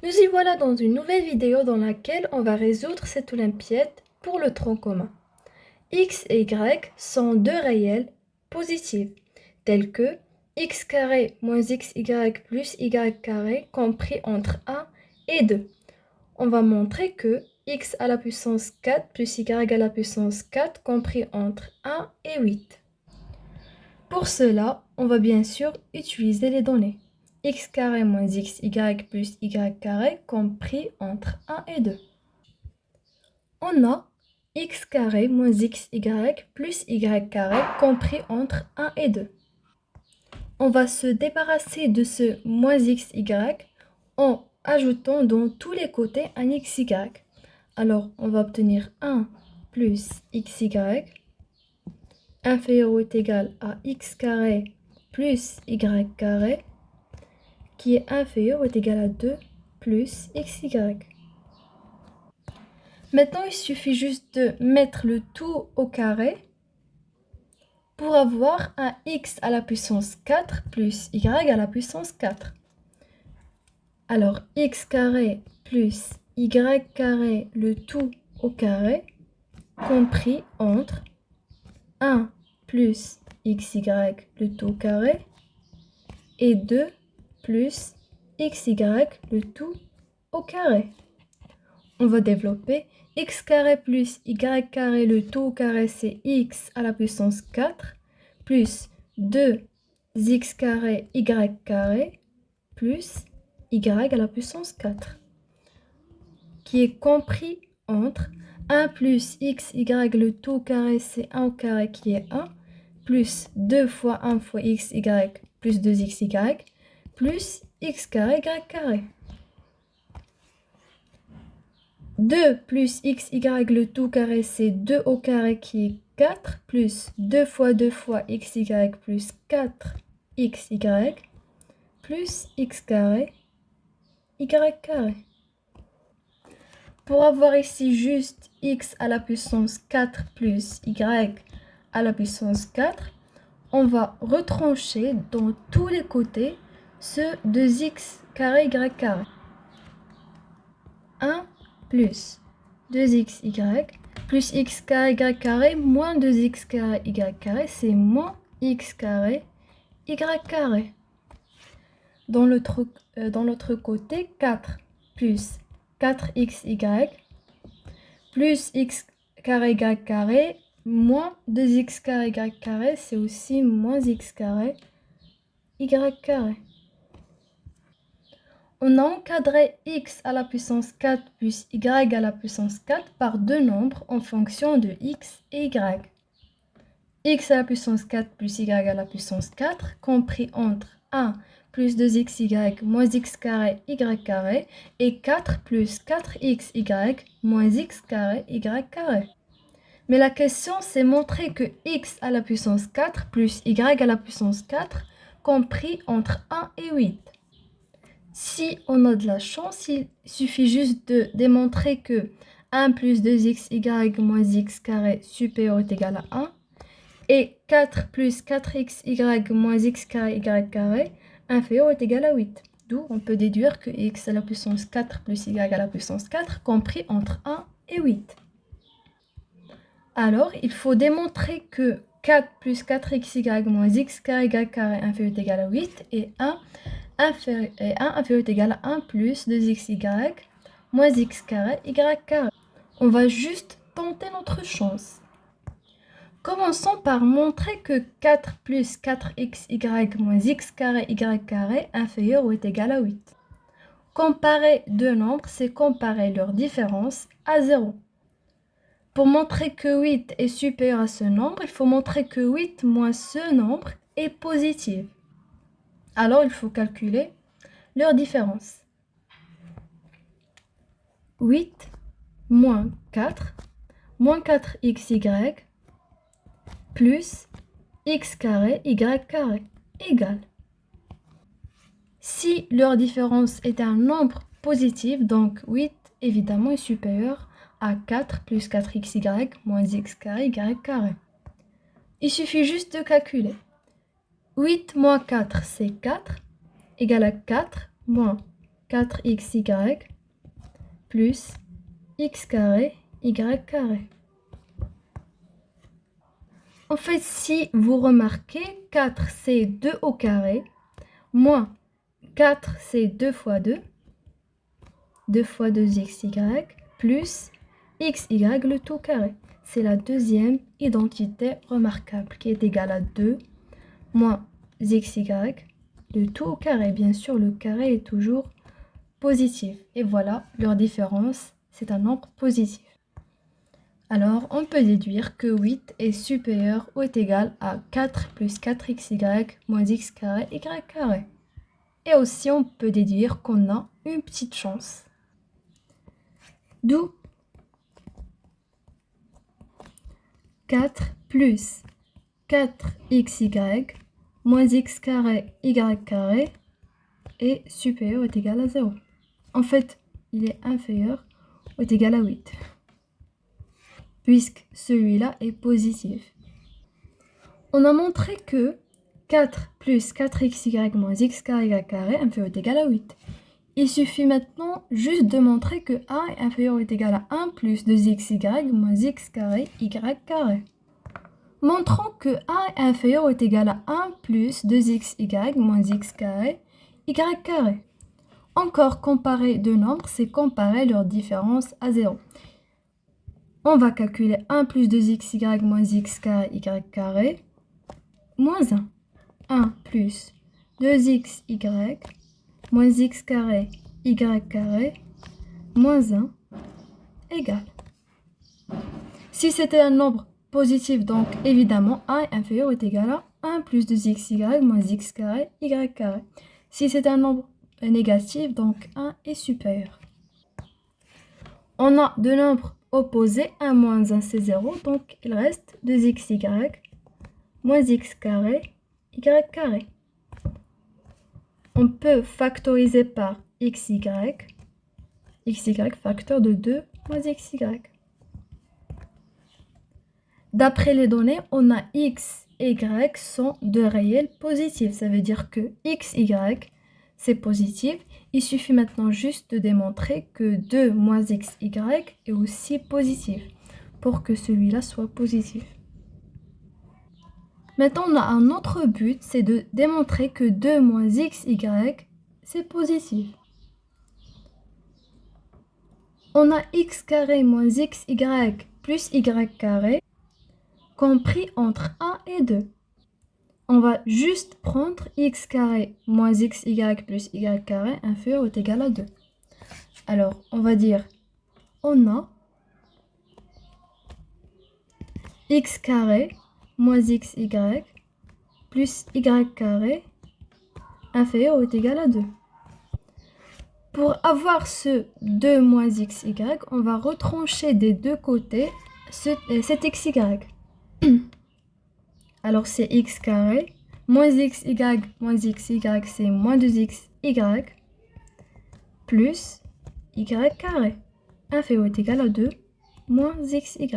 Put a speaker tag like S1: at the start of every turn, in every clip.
S1: Nous y voilà dans une nouvelle vidéo dans laquelle on va résoudre cette olympiade pour le tronc commun. X et Y sont deux réels positifs, tels que x carré moins xy plus y carré compris entre 1 et 2. On va montrer que x à la puissance 4 plus y à la puissance 4 compris entre 1 et 8. Pour cela, on va bien sûr utiliser les données. X carré moins xy plus y carré compris entre 1 et 2. On a x carré moins xy plus y carré compris entre 1 et 2. On va se débarrasser de ce moins xy en ajoutant dans tous les côtés un xy. Alors, on va obtenir 1 plus xy inférieur ou égal à x carré plus y carré qui est inférieur ou égal à 2 plus xy. Maintenant, il suffit juste de mettre le tout au carré pour avoir un x à la puissance 4 plus y à la puissance 4. Alors, x carré plus y carré, le tout au carré, compris entre 1 plus xy, le tout au carré, et 2 plus xy, le tout au carré. On va développer x carré plus y carré, le tout au carré, c'est x à la puissance 4, plus 2x carré y carré, plus y à la puissance 4, qui est compris entre 1 plus xy, le tout au carré, c'est 1 au carré qui est 1, plus 2 fois 1 fois xy, plus 2xy, plus x carré y carré. 2 plus xy, le tout carré, c'est 2 au carré qui est 4, plus 2 fois xy, plus 4xy, plus x carré, y carré. Pour avoir ici juste x à la puissance 4 plus y à la puissance 4, on va retrancher dans tous les côtés ce 2x carré y carré. 1 plus 2xy plus x carré y carré moins 2x carré y carré, c'est moins x carré y carré. Dans l'autre côté, 4 plus 4xy plus x carré y carré moins 2x carré y carré, c'est aussi moins x carré y carré. On a encadré x à la puissance 4 plus y à la puissance 4 par deux nombres en fonction de x et y. X à la puissance 4 plus y à la puissance 4 compris entre 1 plus 2xy moins x carré y carré et 4 plus 4xy moins x carré y carré. Mais la question c'est montrer que x à la puissance 4 plus y à la puissance 4 compris entre 1 et 8. Si on a de la chance, il suffit juste de démontrer que 1 plus 2xy moins x carré supérieur ou égal à 1 et 4 plus 4xy moins x carré y carré inférieur ou égal à 8. D'où on peut déduire que x à la puissance 4 plus y à la puissance 4 compris entre 1 et 8. Alors, il faut démontrer que 4 plus 4xy moins x carré y carré inférieur ou égal à 8 et 1 inférieur ou égal à 1 plus 2xy moins x carré y carré. On va juste tenter notre chance. Commençons par montrer que 4 plus 4xy moins x carré y carré inférieur ou est égal à 8. Comparer deux nombres, c'est comparer leur différence à 0. Pour montrer que 8 est supérieur à ce nombre, il faut montrer que 8 moins ce nombre est positif. Alors, il faut calculer leur différence. 8 moins 4 4xy plus x carré y carré égale. Si leur différence est un nombre positif, donc 8 évidemment est supérieur à 4 plus 4xy moins x carré y carré. Il suffit juste de calculer. 8 moins 4, c'est 4, égale à 4 moins 4xy plus x carré, y carré. En fait, si vous remarquez, 4 c'est 2 au carré, moins 4 c'est 2 fois 2, 2 fois 2xy, plus xy le tout carré. C'est la deuxième identité remarquable qui est égale à 2 moins xy, le tout au carré. Bien sûr, le carré est toujours positif. Et voilà, leur différence, c'est un nombre positif. Alors, on peut déduire que 8 est supérieur ou est égal à 4 plus 4xy moins x carré, y carré. Et aussi, on peut déduire qu'on a une petite chance. D'où 4 plus 4xy moins x carré, y carré est supérieur ou est égal à 0. En fait, il est inférieur ou est égal à 8. Puisque celui-là est positif. On a montré que 4 plus 4xy moins x carré, y carré inférieur ou est égal à 8. Il suffit maintenant juste de montrer que a est inférieur ou est égal à 1 plus 2xy moins x carré, y carré. Montrons que a est inférieur ou est égal à 1 plus 2xy moins x carré, y carré. Encore comparer deux nombres, c'est comparer leur différence à 0. On va calculer 1 plus 2xy moins x carré, y carré, moins 1. 1 plus 2xy moins x carré, y carré, moins 1 égale. Si c'était un nombre positif, donc évidemment, a est inférieur ou est égal à 1 plus 2xy moins x carré, y carré. Si c'est un nombre négatif, donc 1 est supérieur. On a deux nombres opposés, 1 moins 1 c'est 0, donc il reste 2xy moins x carré, y carré. On peut factoriser par xy, xy facteur de 2 moins xy. D'après les données, on a x et y sont deux réels positifs. Ça veut dire que x, y, c'est positif. Il suffit maintenant juste de démontrer que 2 moins x, y est aussi positif pour que celui-là soit positif. Maintenant, on a un autre but, c'est de démontrer que 2 moins x, y, c'est positif. On a x carré moins x, y plus y carré compris entre 1 et 2. On va juste prendre x carré moins xy plus y carré inférieur ou égal à 2. Alors, on va dire, on a x carré moins xy plus y carré inférieur ou égal à 2. Pour avoir ce 2 moins xy, on va retrancher des deux côtés cet xy. Alors, c'est x carré moins xy moins xy, c'est moins 2xy plus y carré inférieur ou égal à 2 moins xy.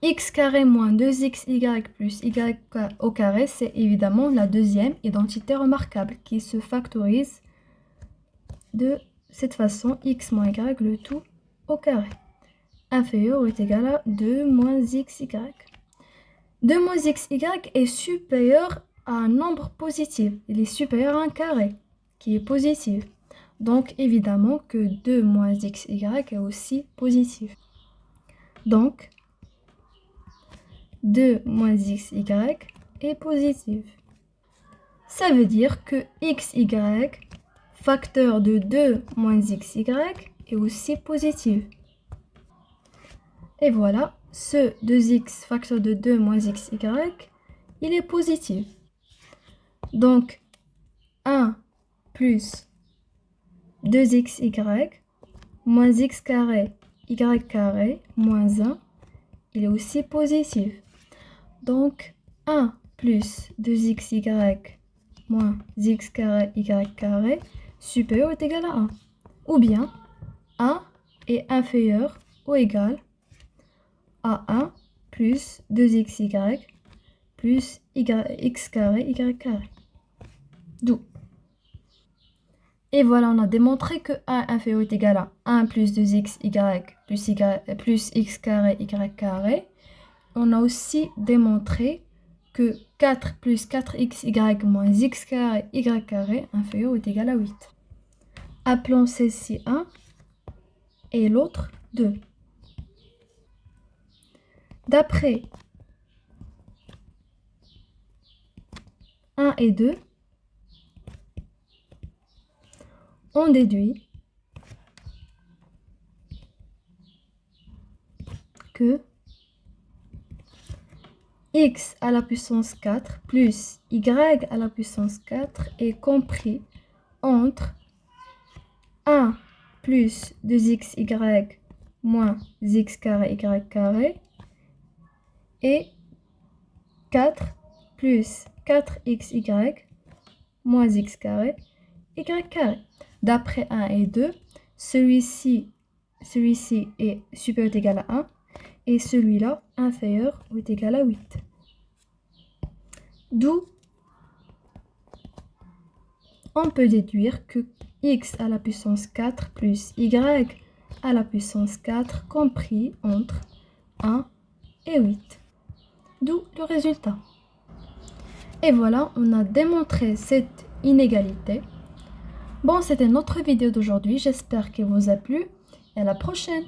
S1: X carré moins 2xy plus y au carré, c'est évidemment la deuxième identité remarquable qui se factorise de cette façon, x moins y le tout au carré inférieur ou égal à 2 moins xy. 2 moins xy est supérieur à un nombre positif. Il est supérieur à un carré qui est positif. Donc évidemment que 2 moins xy est aussi positif. Donc 2 moins xy est positif. Ça veut dire que xy, facteur de 2 moins xy, est aussi positif. Et voilà, ce 2x facteur de 2 moins xy, il est positif. Donc 1 plus 2xy moins x carré, y carré, moins 1, il est aussi positif. Donc 1 plus 2xy moins x carré, y carré, supérieur ou égal à 1. Ou bien 1 est inférieur ou égal à 1 plus 2xy plus x carré, y carré. D'où Et voilà, on a démontré que a inférieur est égal à 1 plus 2x, plus x carré, y carré. On a aussi démontré que 4 plus 4xy moins x carré, y carré inférieur est égal à 8. Appelons celle-ci 1 et l'autre 2. D'après 1 et 2, on déduit que x à la puissance 4 plus y à la puissance 4 est compris entre 1 plus 2xy moins x carré, y carré et 4 plus 4xy moins x carré, y carré. D'après 1 et 2, celui-ci est supérieur ou égal à 1 et celui-là inférieur ou égal à 8. D'où on peut déduire que x à la puissance 4 plus y à la puissance 4 compris entre 1 et 8. D'où le résultat. Et voilà, on a démontré cette inégalité. Bon, c'était notre vidéo d'aujourd'hui. J'espère qu'elle vous a plu et à la prochaine.